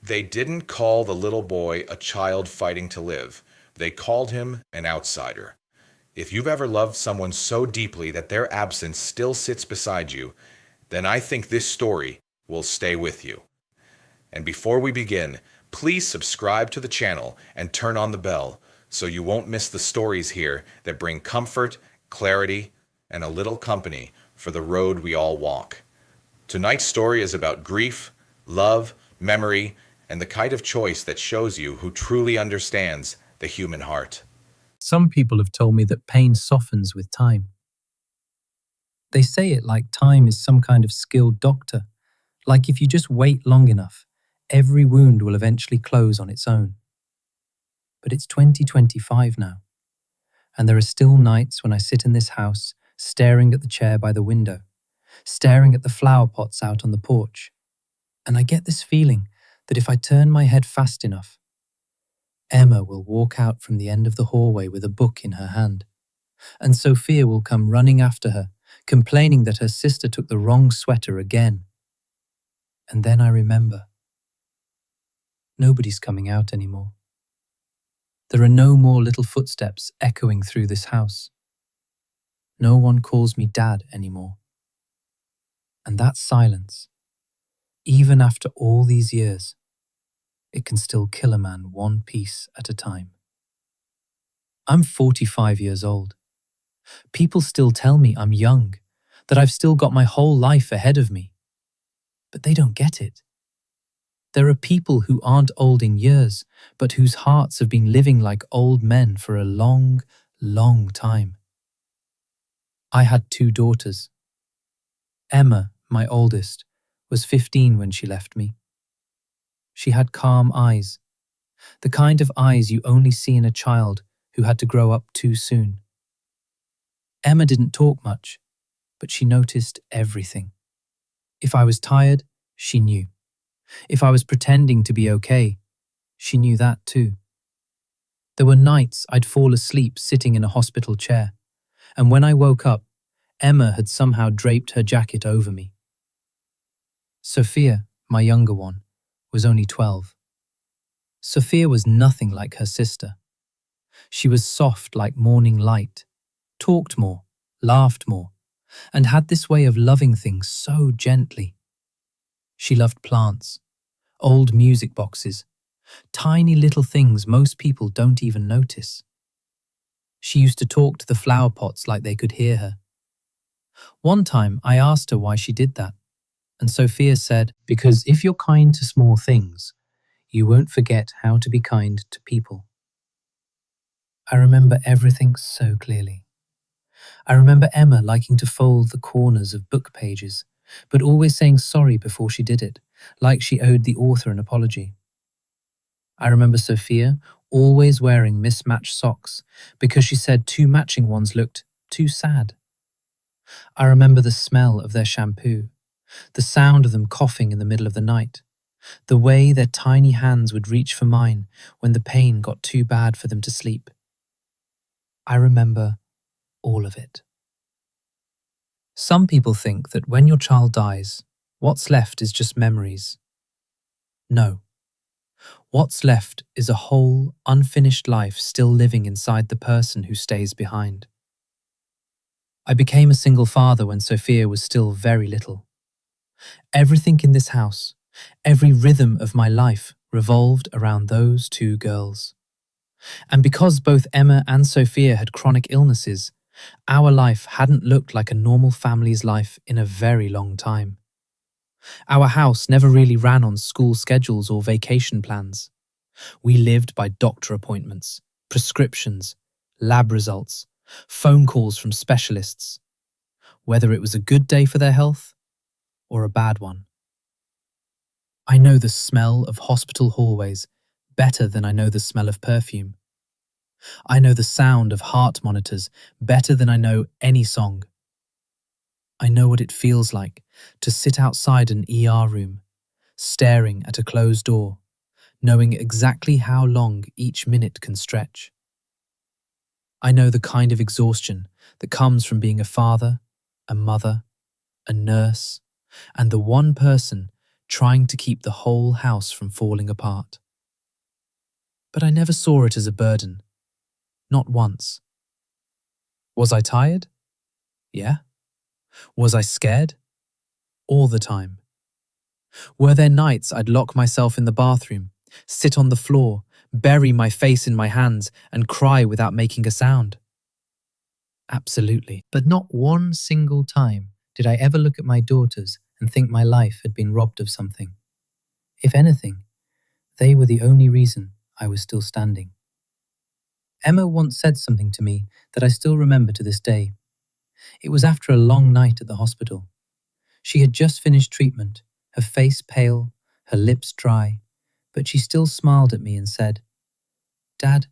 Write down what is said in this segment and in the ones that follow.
They didn't call the little boy a child fighting to live. They called him an outsider. If you've ever loved someone so deeply that their absence still sits beside you, then I think this story will stay with you. And before we begin, please subscribe to the channel and turn on the bell so you won't miss the stories here that bring comfort, clarity, and a little company for the road we all walk. Tonight's story is about grief, love, memory, and the kind of choice that shows you who truly understands the human heart. Some people have told me that pain softens with time. They say it like time is some kind of skilled doctor, like if you just wait long enough, every wound will eventually close on its own. But it's 2025 now, and there are still nights when I sit in this house, staring at the chair by the window, staring at the flower pots out on the porch, and I get this feeling that if I turn my head fast enough, Emma will walk out from the end of the hallway with a book in her hand, and Sophia will come running after her, complaining that her sister took the wrong sweater again. And then I remember. Nobody's coming out anymore. There are no more little footsteps echoing through this house. No one calls me Dad anymore. And that silence, even after all these years, it can still kill a man one piece at a time. I'm 45 years old. People still tell me I'm young, that I've still got my whole life ahead of me. But they don't get it. There are people who aren't old in years, but whose hearts have been living like old men for a long, long time. I had 2 daughters. Emma, my oldest, was 15 when she left me. She had calm eyes, the kind of eyes you only see in a child who had to grow up too soon. Emma didn't talk much, but she noticed everything. If I was tired, she knew. If I was pretending to be okay, she knew that too. There were nights I'd fall asleep sitting in a hospital chair, and when I woke up, Emma had somehow draped her jacket over me. Sophia, my younger one, was only 12. Sophia was nothing like her sister. She was soft like morning light, talked more, laughed more, and had this way of loving things so gently. She loved plants, old music boxes, tiny little things most people don't even notice. She used to talk to the flower pots like they could hear her. One time I asked her why she did that, and Sophia said, "Because if you're kind to small things, you won't forget how to be kind to people." I remember everything so clearly. I remember Emma liking to fold the corners of book pages, but always saying sorry before she did it, like she owed the author an apology. I remember Sophia always wearing mismatched socks because she said 2 matching ones looked too sad. I remember the smell of their shampoo, the sound of them coughing in the middle of the night, the way their tiny hands would reach for mine when the pain got too bad for them to sleep. I remember all of it. Some people think that when your child dies, what's left is just memories. No. What's left is a whole, unfinished life still living inside the person who stays behind. I became a single father when Sophia was still very little. Everything in this house, every rhythm of my life revolved around those 2 girls. And because both Emma and Sophia had chronic illnesses, our life hadn't looked like a normal family's life in a very long time. Our house never really ran on school schedules or vacation plans. We lived by doctor appointments, prescriptions, lab results, phone calls from specialists, whether it was a good day for their health or a bad one. I know the smell of hospital hallways better than I know the smell of perfume. I know the sound of heart monitors better than I know any song. I know what it feels like to sit outside an ER room, staring at a closed door, knowing exactly how long each minute can stretch. I know the kind of exhaustion that comes from being a father, a mother, a nurse, and the one person trying to keep the whole house from falling apart. But I never saw it as a burden, not once. Was I tired? Yeah. Was I scared? All the time. Were there nights I'd lock myself in the bathroom, sit on the floor, bury my face in my hands, and cry without making a sound? Absolutely. But not one single time did I ever look at my daughters and think my life had been robbed of something. If anything, they were the only reason I was still standing. Emma once said something to me that I still remember to this day. It was after a long night at the hospital. She had just finished treatment, her face pale, her lips dry, but she still smiled at me and said, "Dad,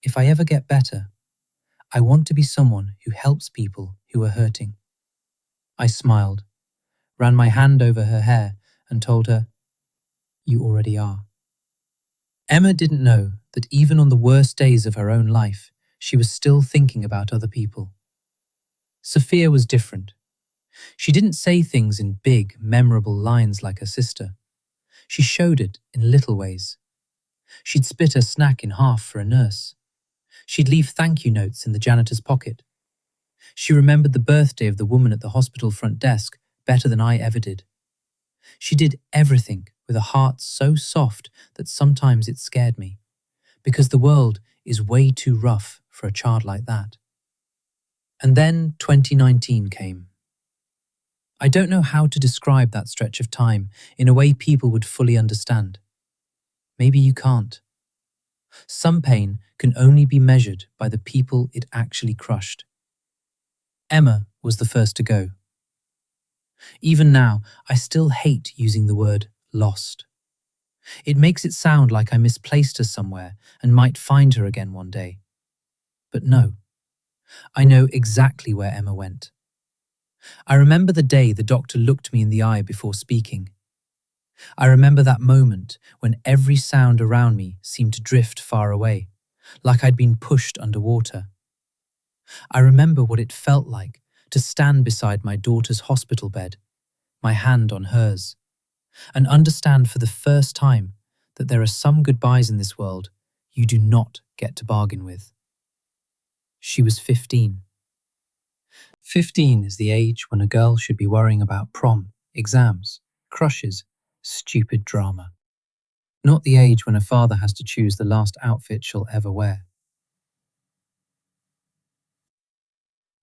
if I ever get better, I want to be someone who helps people who are hurting." I smiled, ran my hand over her hair, and told her, "You already are." Emma didn't know that even on the worst days of her own life, she was still thinking about other people. Sophia was different. She didn't say things in big, memorable lines like her sister. She showed it in little ways. She'd split her snack in half for a nurse. She'd leave thank you notes in the janitor's pocket. She remembered the birthday of the woman at the hospital front desk better than I ever did. She did everything with a heart so soft that sometimes it scared me, because the world is way too rough for a child like that. And then 2019 came. I don't know how to describe that stretch of time in a way people would fully understand. Maybe you can't. Some pain can only be measured by the people it actually crushed. Emma was the first to go. Even now, I still hate using the word lost. It makes it sound like I misplaced her somewhere and might find her again one day. But no, I know exactly where Emma went. I remember the day the doctor looked me in the eye before speaking. I remember that moment when every sound around me seemed to drift far away, like I'd been pushed underwater. I remember what it felt like to stand beside my daughter's hospital bed, my hand on hers, and understand for the first time that there are some goodbyes in this world you do not get to bargain with. She was 15. 15 is the age when a girl should be worrying about prom, exams, crushes, stupid drama. Not the age when a father has to choose the last outfit she'll ever wear.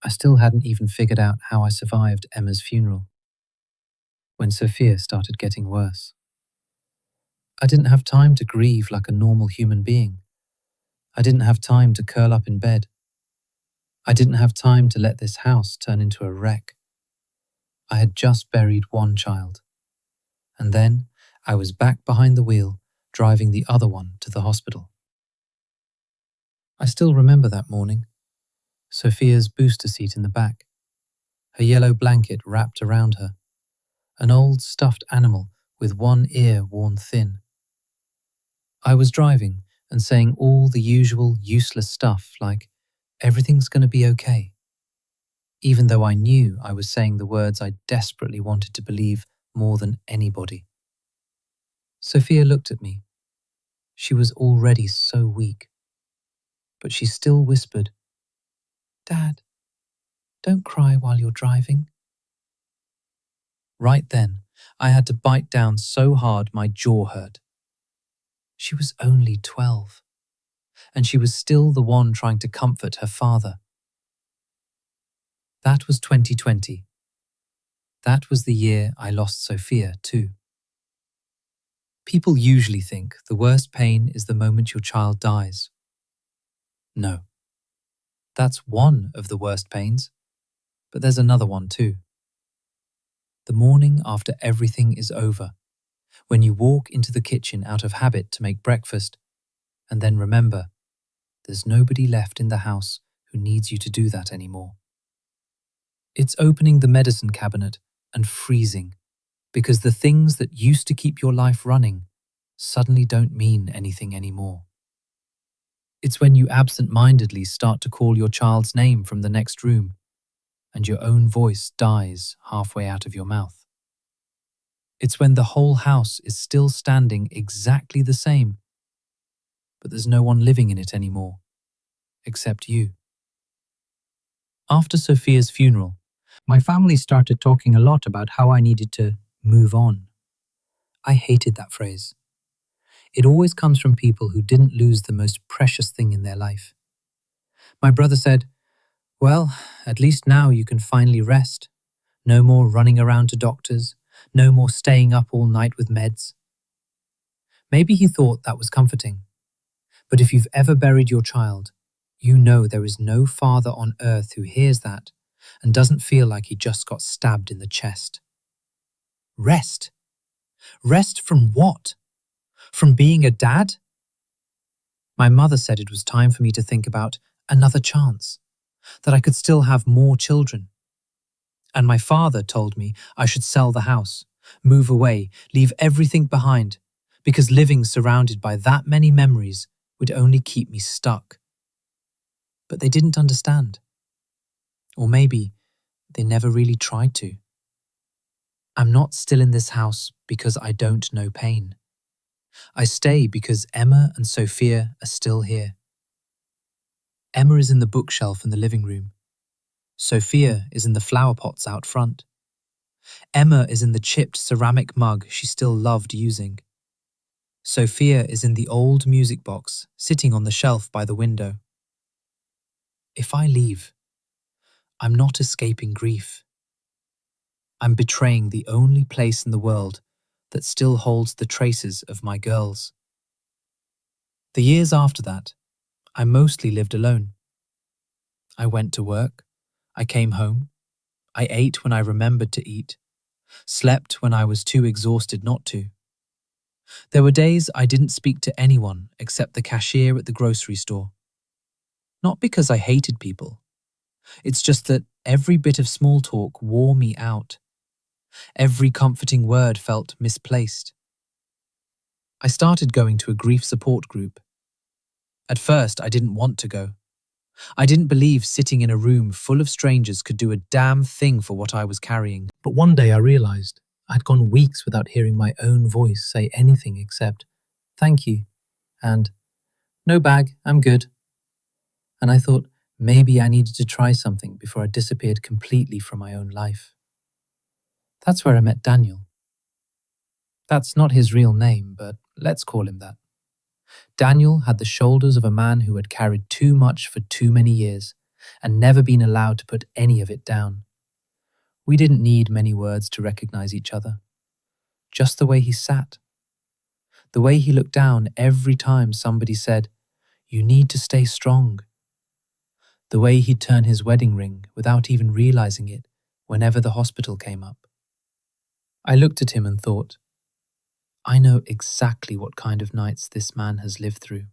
I still hadn't even figured out how I survived Emma's funeral, when Sophia started getting worse. I didn't have time to grieve like a normal human being. I didn't have time to curl up in bed. I didn't have time to let this house turn into a wreck. I had just buried one child, and then I was back behind the wheel, driving the other one to the hospital. I still remember that morning. Sophia's booster seat in the back, her yellow blanket wrapped around her, an old stuffed animal with one ear worn thin. I was driving and saying all the usual useless stuff like, "Everything's going to be okay," even though I knew I was saying the words I desperately wanted to believe more than anybody. Sophia looked at me. She was already so weak. But she still whispered, "Dad, don't cry while you're driving." Right then, I had to bite down so hard my jaw hurt. She was only 12, and she was still the one trying to comfort her father. That was 2020. That was the year I lost Sophia too. People usually think the worst pain is the moment your child dies. No. That's one of the worst pains, but there's another one too. The morning after everything is over, when you walk into the kitchen out of habit to make breakfast, and then remember, there's nobody left in the house who needs you to do that anymore. It's opening the medicine cabinet and freezing, because the things that used to keep your life running suddenly don't mean anything anymore. It's when you absent-mindedly start to call your child's name from the next room, and your own voice dies halfway out of your mouth. It's when the whole house is still standing exactly the same, but there's no one living in it anymore, except you. After Sophia's funeral, my family started talking a lot about how I needed to move on. I hated that phrase. It always comes from people who didn't lose the most precious thing in their life. My brother said, "Well, at least now you can finally rest. No more running around to doctors, no more staying up all night with meds." Maybe he thought that was comforting. But if you've ever buried your child, you know there is no father on earth who hears that and doesn't feel like he just got stabbed in the chest. Rest? Rest from what? From being a dad? My mother said it was time for me to think about another chance, that I could still have more children. And my father told me I should sell the house, move away, leave everything behind, because living surrounded by that many memories would only keep me stuck. But they didn't understand. Or maybe they never really tried to. I'm not still in this house because I don't know pain. I stay because Emma and Sophia are still here. Emma is in the bookshelf in the living room. Sophia is in the flower pots out front. Emma is in the chipped ceramic mug she still loved using. Sophia is in the old music box sitting on the shelf by the window. If I leave, I'm not escaping grief. I'm betraying the only place in the world that still holds the traces of my girls. The years after that, I mostly lived alone. I went to work, I came home, I ate when I remembered to eat, slept when I was too exhausted not to. There were days I didn't speak to anyone except the cashier at the grocery store. Not because I hated people. It's just that every bit of small talk wore me out. Every comforting word felt misplaced. I started going to a grief support group. At first, I didn't want to go. I didn't believe sitting in a room full of strangers could do a damn thing for what I was carrying. But one day I realized I'd gone weeks without hearing my own voice say anything except, "Thank you," and "No bag, I'm good." And I thought maybe I needed to try something before I disappeared completely from my own life. That's where I met Daniel. That's not his real name, but let's call him that. Daniel had the shoulders of a man who had carried too much for too many years and never been allowed to put any of it down. We didn't need many words to recognize each other. Just the way he sat. The way he looked down every time somebody said, "You need to stay strong." The way he'd turn his wedding ring without even realizing it whenever the hospital came up. I looked at him and thought, I know exactly what kind of nights this man has lived through.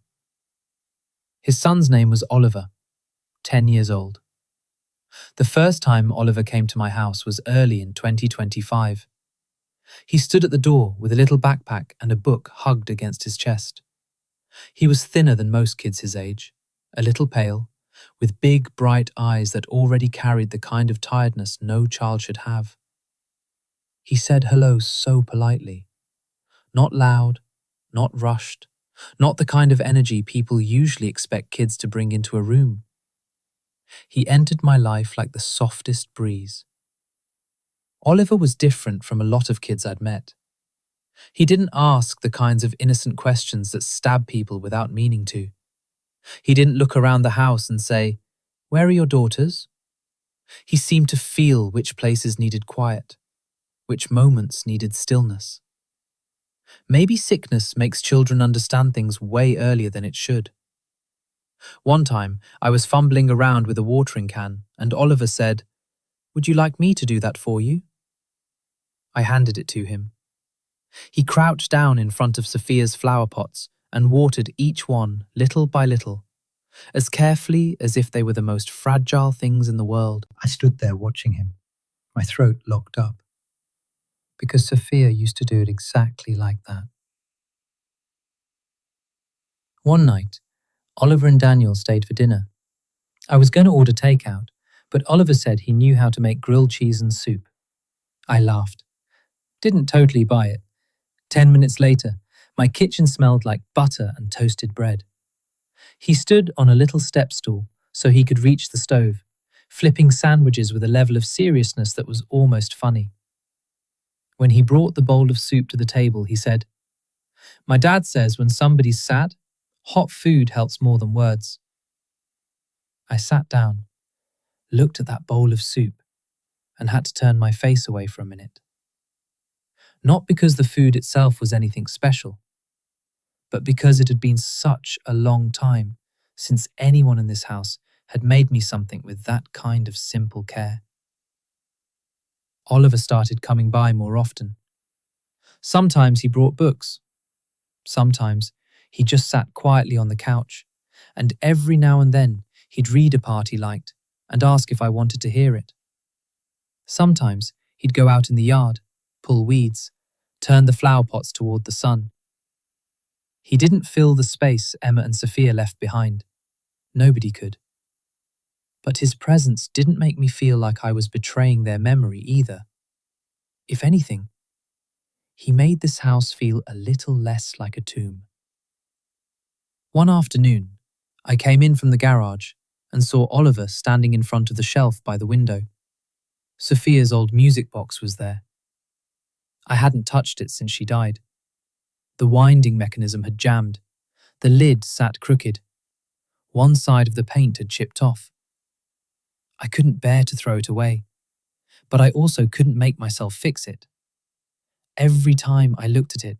His son's name was Oliver, 10 years old. The first time Oliver came to my house was early in 2025. He stood at the door with a little backpack and a book hugged against his chest. He was thinner than most kids his age, a little pale, with big, bright eyes that already carried the kind of tiredness no child should have. He said hello so politely. Not loud, not rushed, not the kind of energy people usually expect kids to bring into a room. He entered my life like the softest breeze. Oliver was different from a lot of kids I'd met. He didn't ask the kinds of innocent questions that stab people without meaning to. He didn't look around the house and say, "Where are your daughters?" He seemed to feel which places needed quiet, which moments needed stillness. Maybe sickness makes children understand things way earlier than it should. One time, I was fumbling around with a watering can, and Oliver said, "Would you like me to do that for you?" I handed it to him. He crouched down in front of Sophia's flower pots and watered each one little by little, as carefully as if they were the most fragile things in the world. I stood there watching him, my throat locked up, because Sophia used to do it exactly like that. One night, Oliver and Daniel stayed for dinner. I was going to order takeout, but Oliver said he knew how to make grilled cheese and soup. I laughed. Didn't totally buy it. 10 minutes later, my kitchen smelled like butter and toasted bread. He stood on a little step stool so he could reach the stove, flipping sandwiches with a level of seriousness that was almost funny. When he brought the bowl of soup to the table, he said, "My dad says when somebody's sad, hot food helps more than words." I sat down, looked at that bowl of soup, and had to turn my face away for a minute. Not because the food itself was anything special, but because it had been such a long time since anyone in this house had made me something with that kind of simple care. Oliver started coming by more often. Sometimes he brought books. Sometimes he just sat quietly on the couch, and every now and then he'd read a part he liked and ask if I wanted to hear it. Sometimes he'd go out in the yard, pull weeds, turn the flower pots toward the sun. He didn't fill the space Emma and Sophia left behind. Nobody could. But his presence didn't make me feel like I was betraying their memory either. If anything, he made this house feel a little less like a tomb. One afternoon, I came in from the garage and saw Oliver standing in front of the shelf by the window. Sophia's old music box was there. I hadn't touched it since she died. The winding mechanism had jammed. The lid sat crooked. One side of the paint had chipped off. I couldn't bear to throw it away, but I also couldn't make myself fix it. Every time I looked at it,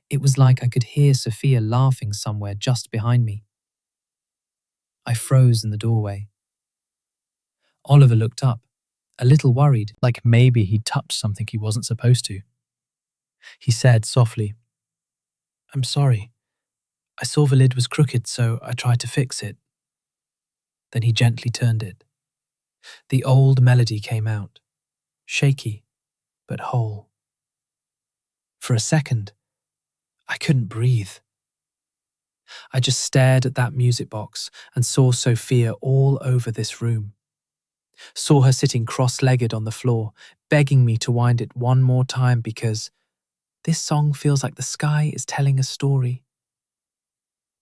it was like I could hear Sophia laughing somewhere just behind me. I froze in the doorway. Oliver looked up, a little worried, like maybe he'd touched something he wasn't supposed to. He said softly, "I'm sorry. I saw the lid was crooked, so I tried to fix it." Then he gently turned it. The old melody came out, shaky but whole. For a second, I couldn't breathe. I just stared at that music box and saw Sophia all over this room. Saw her sitting cross-legged on the floor, begging me to wind it one more time because this song feels like the sky is telling a story.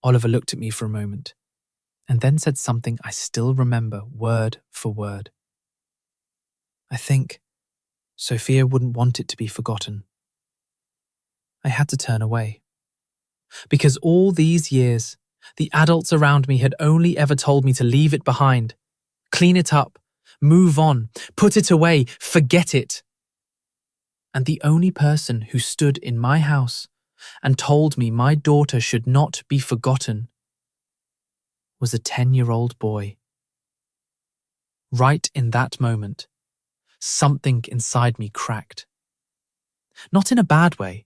Oliver looked at me for a moment and then said something I still remember word for word. "I think Sophia wouldn't want it to be forgotten." I had to turn away. Because all these years, the adults around me had only ever told me to leave it behind, clean it up, move on, put it away, forget it. And the only person who stood in my house and told me my daughter should not be forgotten was a 10-year-old boy. Right in that moment, something inside me cracked. Not in a bad way.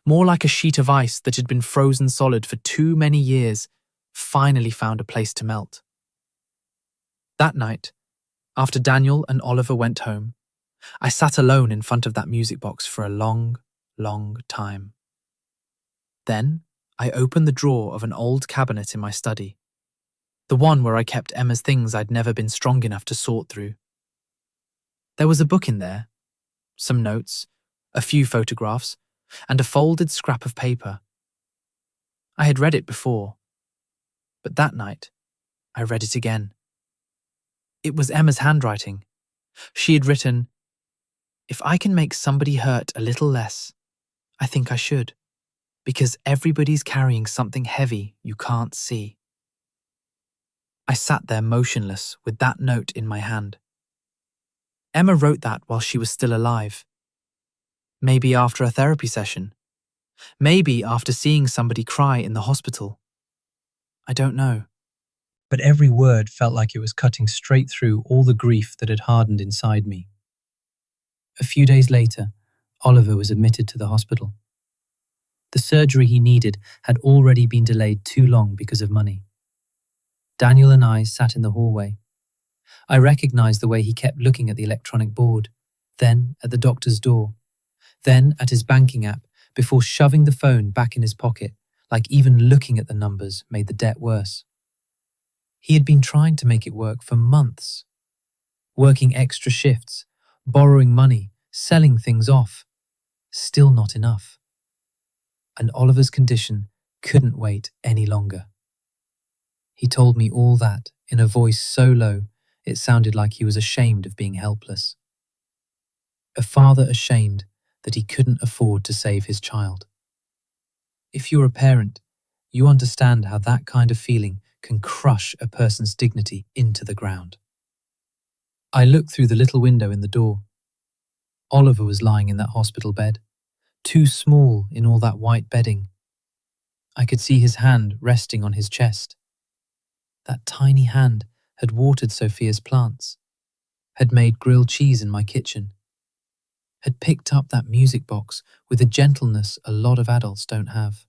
More like a sheet of ice that had been frozen solid for too many years finally found a place to melt. That night, after Daniel and Oliver went home, I sat alone in front of that music box for a long, long time. Then I opened the drawer of an old cabinet in my study, the one where I kept Emma's things I'd never been strong enough to sort through. There was a book in there, some notes, a few photographs, and a folded scrap of paper. I had read it before, but that night I read it again. It was Emma's handwriting. She had written, "If I can make somebody hurt a little less, I think I should, because everybody's carrying something heavy you can't see." I sat there motionless with that note in my hand. Emma wrote that while she was still alive. Maybe after a therapy session. Maybe after seeing somebody cry in the hospital. I don't know. But every word felt like it was cutting straight through all the grief that had hardened inside me. A few days later, Oliver was admitted to the hospital. The surgery he needed had already been delayed too long because of money. Daniel and I sat in the hallway. I recognized the way he kept looking at the electronic board, then at the doctor's door, then at his banking app, before shoving the phone back in his pocket, like even looking at the numbers made the debt worse. He had been trying to make it work for months, working extra shifts, borrowing money, selling things off, Still not enough. And Oliver's condition couldn't wait any longer. He told me all that in a voice so low it sounded like he was ashamed of being helpless. A father ashamed that he couldn't afford to save his child. If you're a parent, you understand how that kind of feeling can crush a person's dignity into the ground. I looked through the little window in the door. Oliver was lying in that hospital bed, too small in all that white bedding. I could see his hand resting on his chest. That tiny hand had watered Sophia's plants, had made grilled cheese in my kitchen, had picked up that music box with a gentleness a lot of adults don't have.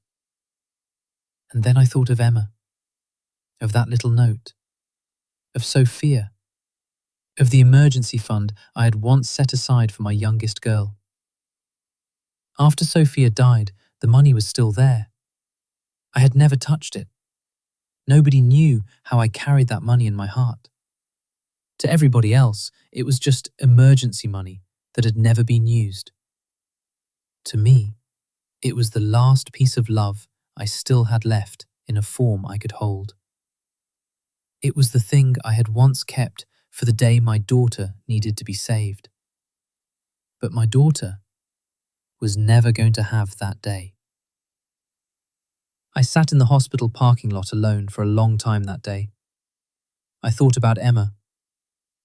And then I thought of Emma, of that little note, of Sophia, of the emergency fund I had once set aside for my youngest girl. After Sophia died, the money was still there. I had never touched it. Nobody knew how I carried that money in my heart. To everybody else, it was just emergency money that had never been used. To me, it was the last piece of love I still had left in a form I could hold. It was the thing I had once kept for the day my daughter needed to be saved. But my daughter was never going to have that day. I sat in the hospital parking lot alone for a long time that day. I thought about Emma,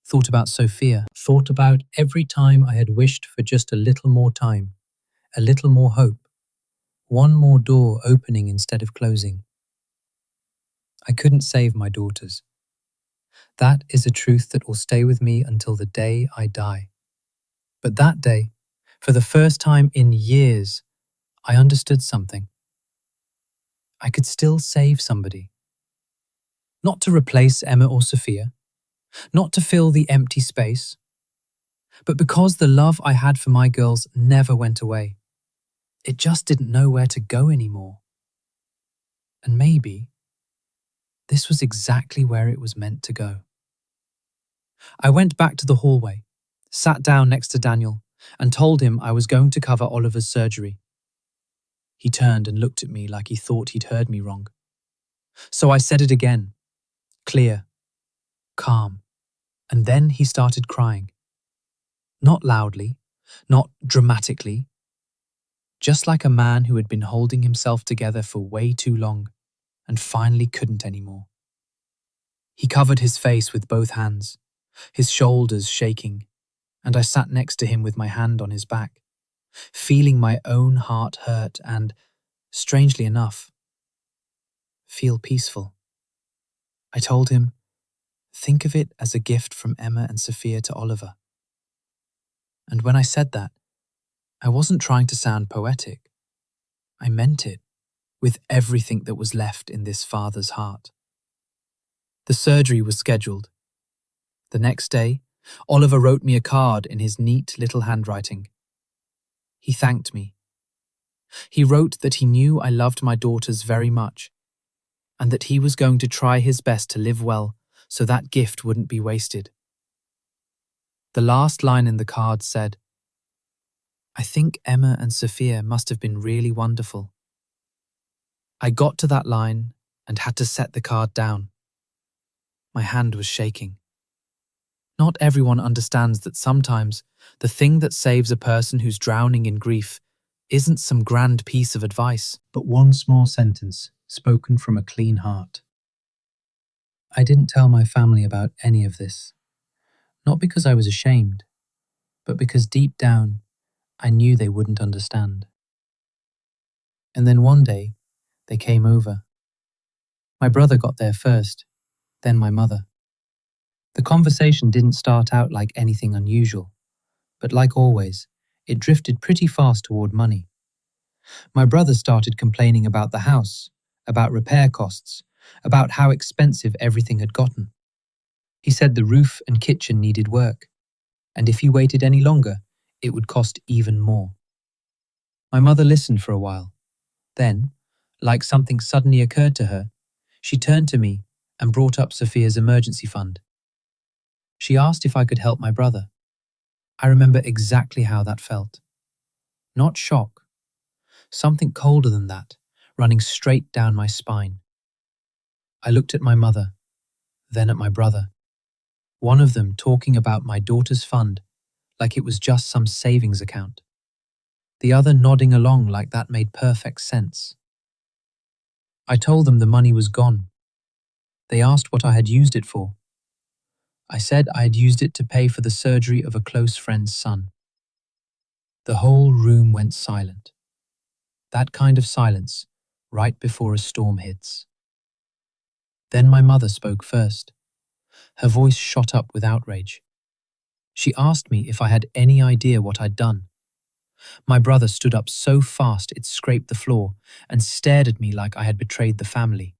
thought about Sophia, thought about every time I had wished for just a little more time, a little more hope, one more door opening instead of closing. I couldn't save my daughters. That is a truth that will stay with me until the day I die. But that day, for the first time in years, I understood something. I could still save somebody. Not to replace Emma or Sophia, not to fill the empty space, but because the love I had for my girls never went away. It just didn't know where to go anymore. And maybe this was exactly where it was meant to go. I went back to the hallway, sat down next to Daniel, and told him I was going to cover Oliver's surgery. He turned and looked at me like he thought he'd heard me wrong. So I said it again, clear, calm, and then he started crying. Not loudly, not dramatically, just like a man who had been holding himself together for way too long and finally couldn't anymore. He covered his face with both hands, his shoulders shaking, and I sat next to him with my hand on his back, feeling my own heart hurt and, strangely enough, feel peaceful. I told him, think of it as a gift from Emma and Sophia to Oliver. And when I said that, I wasn't trying to sound poetic. I meant it, with everything that was left in this father's heart. The surgery was scheduled. The next day, Oliver wrote me a card in his neat little handwriting. He thanked me. He wrote that he knew I loved my daughters very much, and that he was going to try his best to live well so that gift wouldn't be wasted. The last line in the card said, I think Emma and Sophia must have been really wonderful. I got to that line and had to set the card down. My hand was shaking. Not everyone understands that sometimes the thing that saves a person who's drowning in grief isn't some grand piece of advice, but one small sentence spoken from a clean heart. I didn't tell my family about any of this, not because I was ashamed, but because deep down, I knew they wouldn't understand. And then one day, they came over. My brother got there first, then my mother. The conversation didn't start out like anything unusual, but like always, it drifted pretty fast toward money. My brother started complaining about the house, about repair costs, about how expensive everything had gotten. He said the roof and kitchen needed work, and if he waited any longer, it would cost even more. My mother listened for a while. Then, like something suddenly occurred to her, she turned to me and brought up Sophia's emergency fund. She asked if I could help my brother. I remember exactly how that felt. Not shock, something colder than that, running straight down my spine. I looked at my mother, then at my brother, one of them talking about my daughter's fund like it was just some savings account, the other nodding along like that made perfect sense. I told them the money was gone. They asked what I had used it for. I said I had used it to pay for the surgery of a close friend's son. The whole room went silent. That kind of silence, right before a storm hits. Then my mother spoke first. Her voice shot up with outrage. She asked me if I had any idea what I'd done. My brother stood up so fast it scraped the floor and stared at me like I had betrayed the family.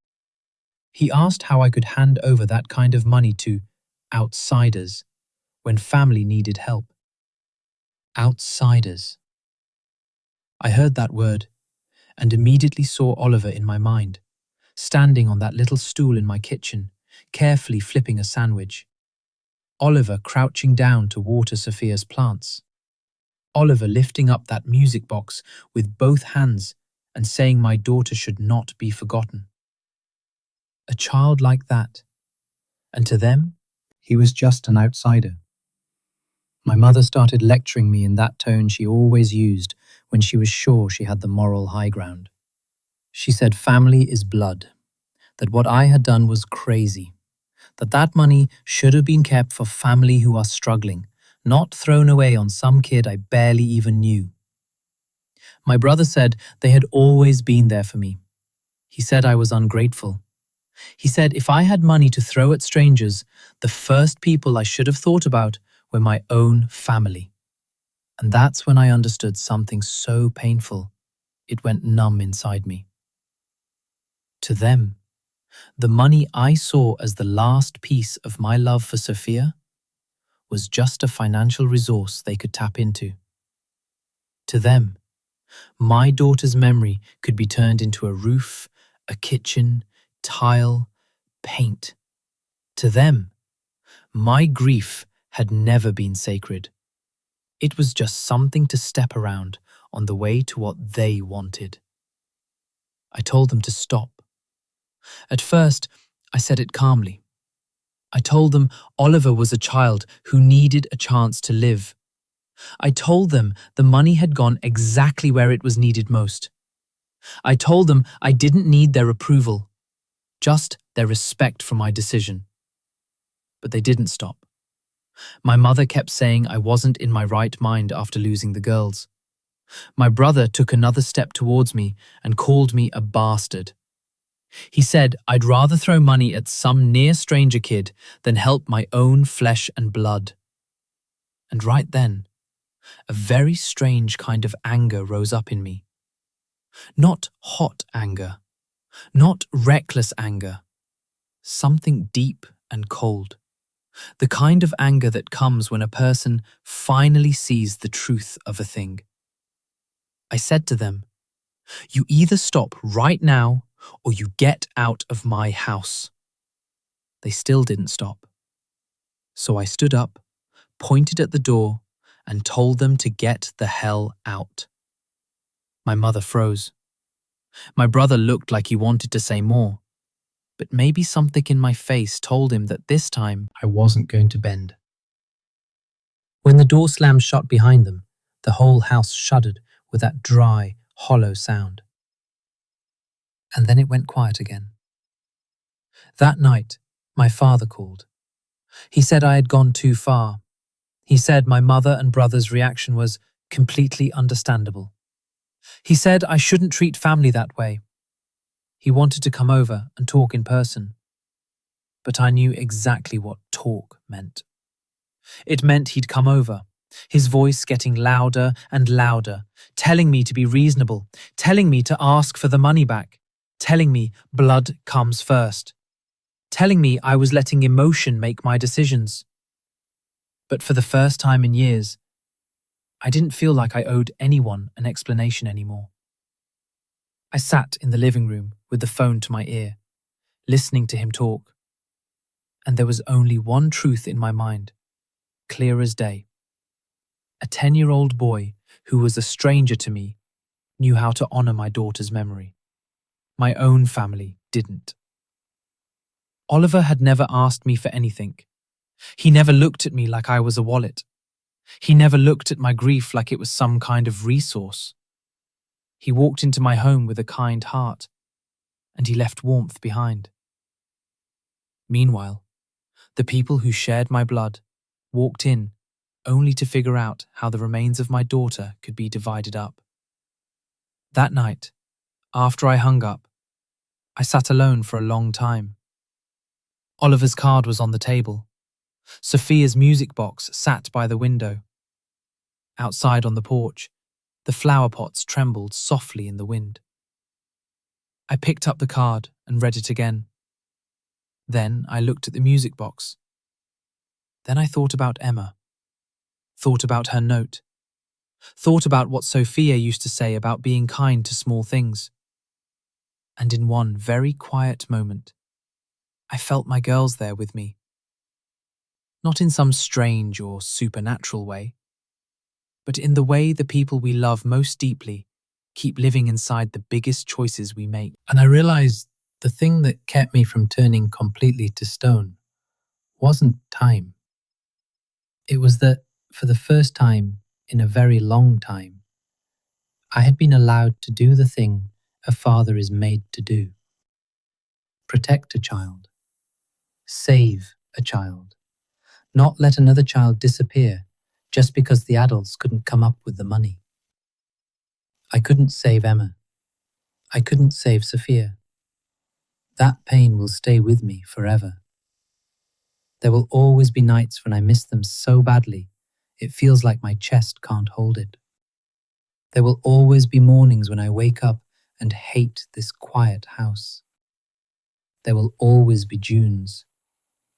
He asked how I could hand over that kind of money to outsiders when family needed help. Outsiders. I heard that word and immediately saw Oliver in my mind, standing on that little stool in my kitchen, carefully flipping a sandwich. Oliver crouching down to water Sophia's plants. Oliver lifting up that music box with both hands and saying my daughter should not be forgotten. A child like that. And to them, he was just an outsider. My mother started lecturing me in that tone she always used when she was sure she had the moral high ground. She said family is blood, that what I had done was crazy, that money should have been kept for family who are struggling, not thrown away on some kid I barely even knew. My brother said they had always been there for me. He said I was ungrateful. He said if I had money to throw at strangers, the first people I should have thought about were my own family. And that's when I understood something so painful, it went numb inside me. To them, the money I saw as the last piece of my love for Sophia was just a financial resource they could tap into. To them, my daughter's memory could be turned into a roof, a kitchen, tile, paint. To them, my grief had never been sacred. It was just something to step around on the way to what they wanted. I told them to stop. At first, I said it calmly. I told them Oliver was a child who needed a chance to live. I told them the money had gone exactly where it was needed most. I told them I didn't need their approval, just their respect for my decision. But they didn't stop. My mother kept saying I wasn't in my right mind after losing the girls. My brother took another step towards me and called me a bastard. He said I'd rather throw money at some near stranger kid than help my own flesh and blood. And right then, a very strange kind of anger rose up in me. Not hot anger, not reckless anger, something deep and cold. The kind of anger that comes when a person finally sees the truth of a thing. I said to them, "You either stop right now or you get out of my house." They still didn't stop. So I stood up, pointed at the door, and told them to get the hell out. My mother froze. My brother looked like he wanted to say more, but maybe something in my face told him that this time I wasn't going to bend. When the door slammed shut behind them, the whole house shuddered with that dry, hollow sound. And then it went quiet again. That night, my father called. He said I had gone too far. He said my mother and brother's reaction was completely understandable. He said I shouldn't treat family that way. He wanted to come over and talk in person. But I knew exactly what talk meant. It meant he'd come over, his voice getting louder and louder, telling me to be reasonable, telling me to ask for the money back, telling me blood comes first, telling me I was letting emotion make my decisions. But for the first time in years, I didn't feel like I owed anyone an explanation anymore. I sat in the living room with the phone to my ear, listening to him talk. And there was only one truth in my mind, clear as day. A 10-year-old boy who was a stranger to me, knew how to honor my daughter's memory. My own family didn't. Oliver had never asked me for anything. He never looked at me like I was a wallet. He never looked at my grief like it was some kind of resource. He walked into my home with a kind heart, and he left warmth behind. Meanwhile, the people who shared my blood walked in only to figure out how the remains of my daughter could be divided up. That night, after I hung up, I sat alone for a long time. Oliver's card was on the table. Sophia's music box sat by the window. Outside on the porch, the flower pots trembled softly in the wind. I picked up the card and read it again. Then I looked at the music box. Then I thought about Emma, thought about her note, thought about what Sophia used to say about being kind to small things. And in one very quiet moment, I felt my girls there with me. Not in some strange or supernatural way, but in the way the people we love most deeply keep living inside the biggest choices we make. And I realized the thing that kept me from turning completely to stone wasn't time. It was that, for the first time in a very long time, I had been allowed to do the thing a father is made to do. Protect a child. Save a child. Not let another child disappear just because the adults couldn't come up with the money. I couldn't save Emma. I couldn't save Sophia. That pain will stay with me forever. There will always be nights when I miss them so badly, it feels like my chest can't hold it. There will always be mornings when I wake up and hate this quiet house. There will always be Junes,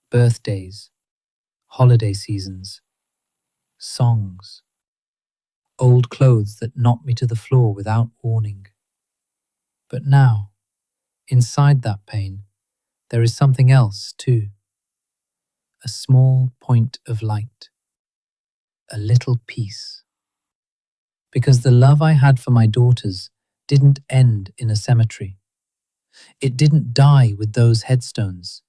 birthdays, holiday seasons, songs, old clothes that knock me to the floor without warning. But now, inside that pain, there is something else too. A small point of light. A little peace. Because the love I had for my daughters didn't end in a cemetery. It didn't die with those headstones.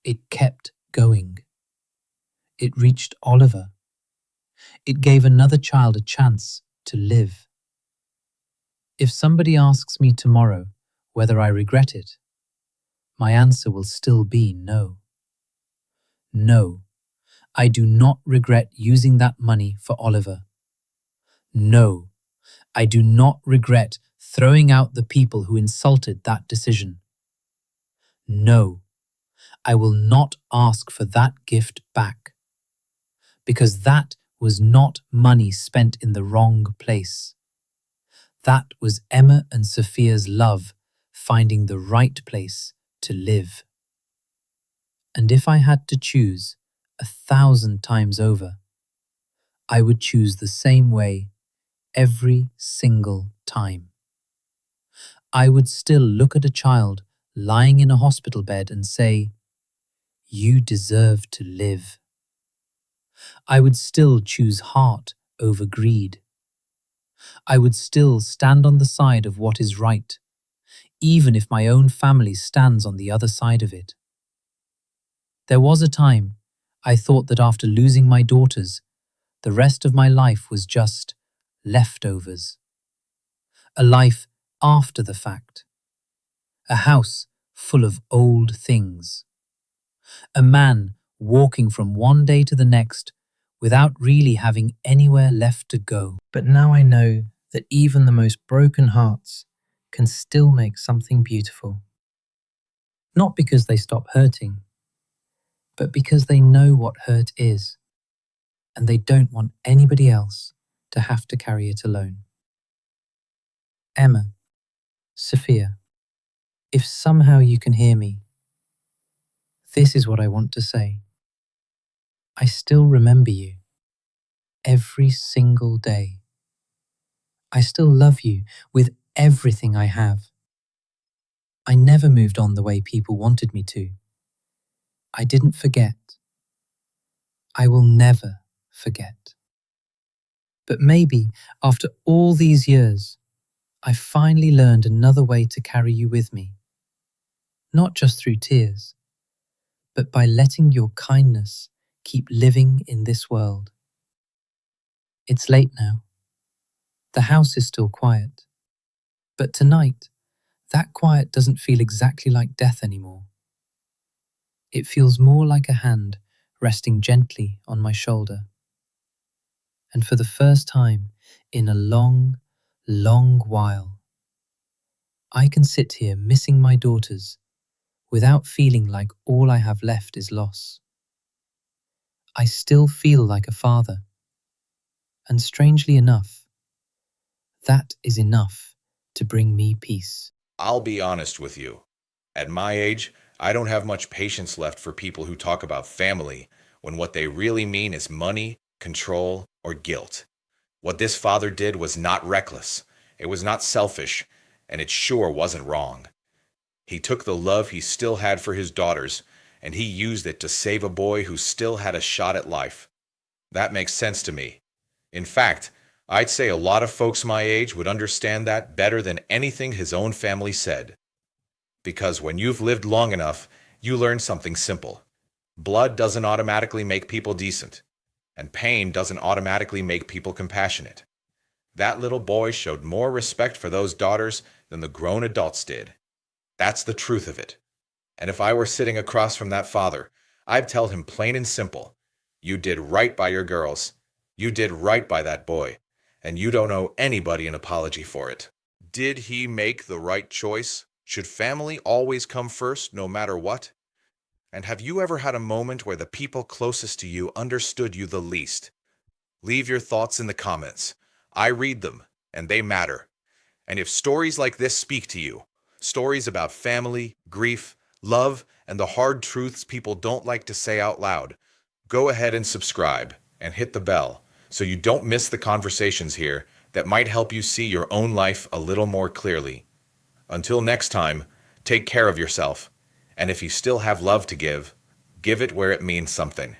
It kept going. It reached Oliver. It gave another child a chance to live. If somebody asks me tomorrow whether I regret it, my answer will still be no. No, I do not regret using that money for Oliver. No, I do not regret throwing out the people who insulted that decision. No, I will not ask for that gift back, because that was not money spent in the wrong place. That was Emma and Sophia's love finding the right place to live. And if I had to choose 1,000 times over, I would choose the same way every single time. I would still look at a child lying in a hospital bed and say, "You deserve to live." I would still choose heart over greed. I would still stand on the side of what is right, even if my own family stands on the other side of it. There was a time I thought that after losing my daughters, the rest of my life was just leftovers. A life after the fact. A house full of old things. A man walking from one day to the next without really having anywhere left to go. But now I know that even the most broken hearts can still make something beautiful. Not because they stop hurting, but because they know what hurt is, and they don't want anybody else to have to carry it alone. Emma, Sophia, if somehow you can hear me, this is what I want to say. I still remember you, every single day. I still love you with everything I have. I never moved on the way people wanted me to. I didn't forget. I will never forget. But maybe, after all these years, I finally learned another way to carry you with me. Not just through tears, but by letting your kindness keep living in this world. It's late now. The house is still quiet. But tonight, that quiet doesn't feel exactly like death anymore. It feels more like a hand resting gently on my shoulder. And for the first time in a long, long while, I can sit here missing my daughters without feeling like all I have left is loss. I still feel like a father. And strangely enough, that is enough to bring me peace. I'll be honest with you. At my age, I don't have much patience left for people who talk about family when what they really mean is money, control, or guilt. What this father did was not reckless, it was not selfish, and it sure wasn't wrong. He took the love he still had for his daughters, and he used it to save a boy who still had a shot at life. That makes sense to me. In fact, I'd say a lot of folks my age would understand that better than anything his own family said. Because when you've lived long enough, you learn something simple. Blood doesn't automatically make people decent, and pain doesn't automatically make people compassionate. That little boy showed more respect for those daughters than the grown adults did. That's the truth of it. And if I were sitting across from that father, I'd tell him plain and simple, you did right by your girls. You did right by that boy, and you don't owe anybody an apology for it. Did he make the right choice? Should family always come first, no matter what? And have you ever had a moment where the people closest to you understood you the least? Leave your thoughts in the comments. I read them, and they matter. And if stories like this speak to you, stories about family, grief, love, and the hard truths people don't like to say out loud, go ahead and subscribe and hit the bell so you don't miss the conversations here that might help you see your own life a little more clearly. Until next time, take care of yourself, and if you still have love to give it where it means something.